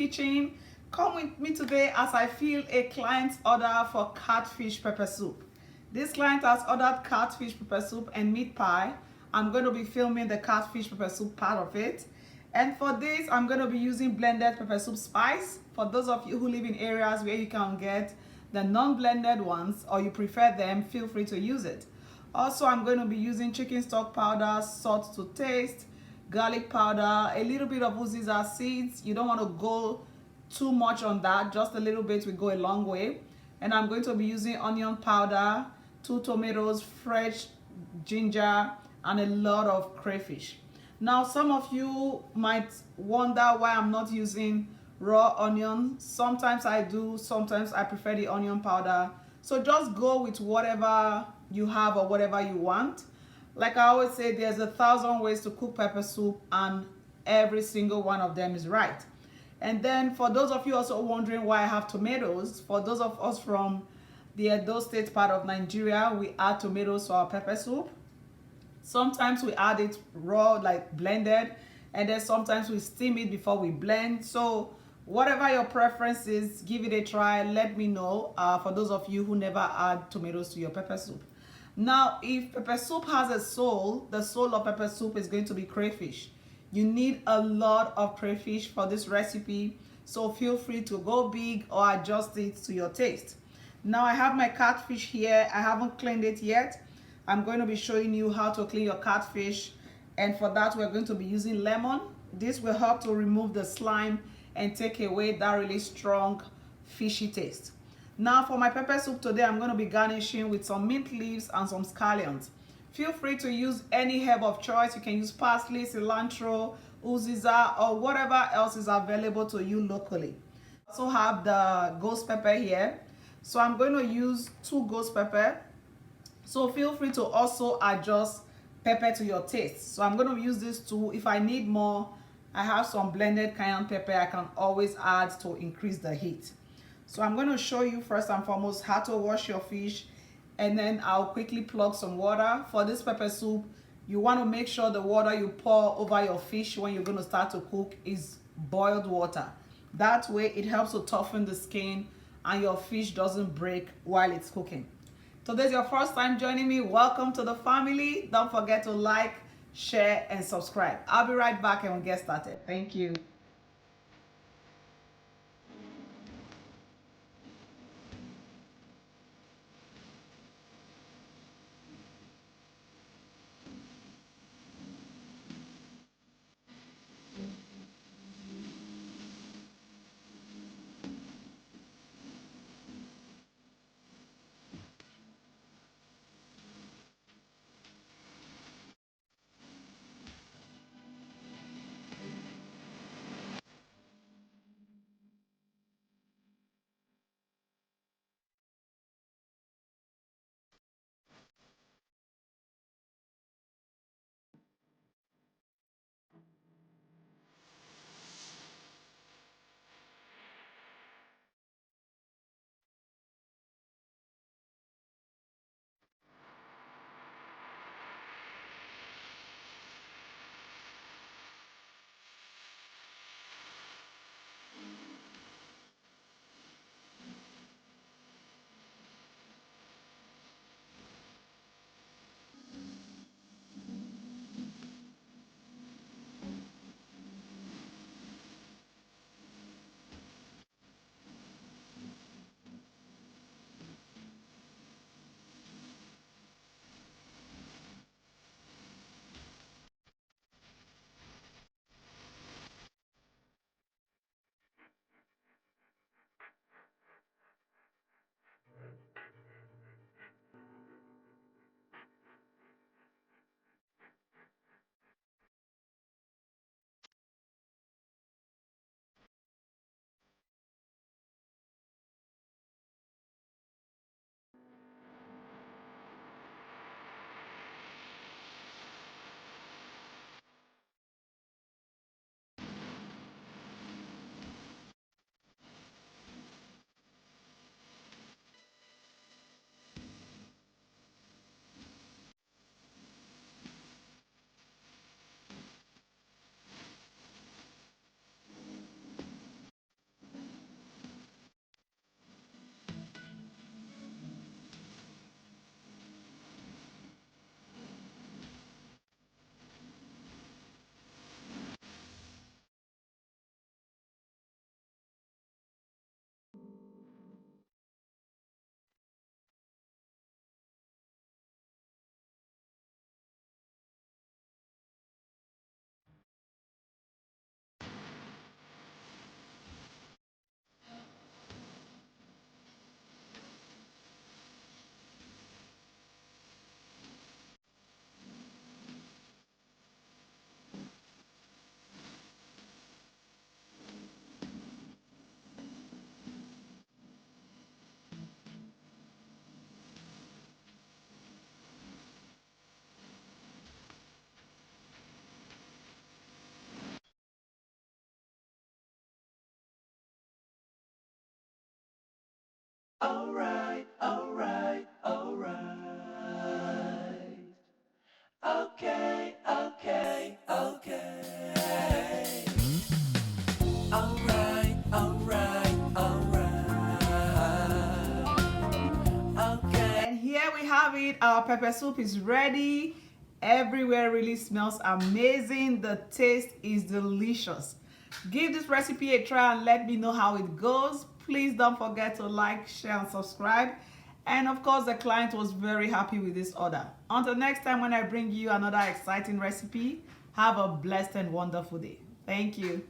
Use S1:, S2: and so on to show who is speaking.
S1: kitchen. Come with me today as I fill a client's order for catfish pepper soup. This client has ordered catfish pepper soup and meat pie. I'm going to be filming the catfish pepper soup part of it. And for this, I'm going to be using blended pepper soup spice. For those of you who live in areas where you can get the non-blended ones or you prefer them, feel free to use it. Also, I'm going to be using chicken stock powder, salt to taste, garlic powder, a little bit of uziza seeds. You don't want to go too much on that, just a little bit will go a long way. And I'm going to be using onion powder, 2 tomatoes, fresh ginger, and a lot of crayfish. Now, some of you might wonder why I'm not using raw onion. Sometimes I do, sometimes I prefer the onion powder. So just go with whatever you have or whatever you want. Like I always say, there's 1,000 ways to cook pepper soup and every single one of them is right. And then for those of you also wondering why I have tomatoes, for those of us from the Edo State part of Nigeria, we add tomatoes to our pepper soup. Sometimes we add it raw, like blended, and then sometimes we steam it before we blend. So whatever your preference is, give it a try. Let me know for those of you who never add tomatoes to your pepper soup. Now, if pepper soup has a soul, the soul of pepper soup is going to be crayfish. You need a lot of crayfish for this recipe, so feel free to go big or adjust it to your taste. Now I have my catfish here. I haven't cleaned it yet. I'm going to be showing you how to clean your catfish, and for that we're going to be using lemon. This will help to remove the slime and take away that really strong fishy taste. Now for my pepper soup today, I'm going to be garnishing with some mint leaves and some scallions. Feel free to use any herb of choice. You can use parsley, cilantro, uziza, or whatever else is available to you locally. I also have the ghost pepper here. So I'm going to use 2 ghost pepper. So feel free to also adjust pepper to your taste. So I'm going to use this 2. If I need more, I have some blended cayenne pepper I can always add to increase the heat. So I'm going to show you first and foremost how to wash your fish, and then I'll quickly plug some water. For this pepper soup, you want to make sure the water you pour over your fish when you're going to start to cook is boiled water. That way it helps to toughen the skin and your fish doesn't break while it's cooking. So this is your first time joining me, welcome to the family. Don't forget to like, share, and subscribe. I'll be right back and we'll get started. Thank you.
S2: Alright, alright, alright. Okay, okay, okay. Alright, alright, alright. Okay.
S1: And here we have it. Our pepper soup is ready. Everywhere really smells amazing. The taste is delicious. Give this recipe a try and let me know how it goes. Please don't forget to like, share, and subscribe. And of course, the client was very happy with this order. Until next time when I bring you another exciting recipe, have a blessed and wonderful day. Thank you.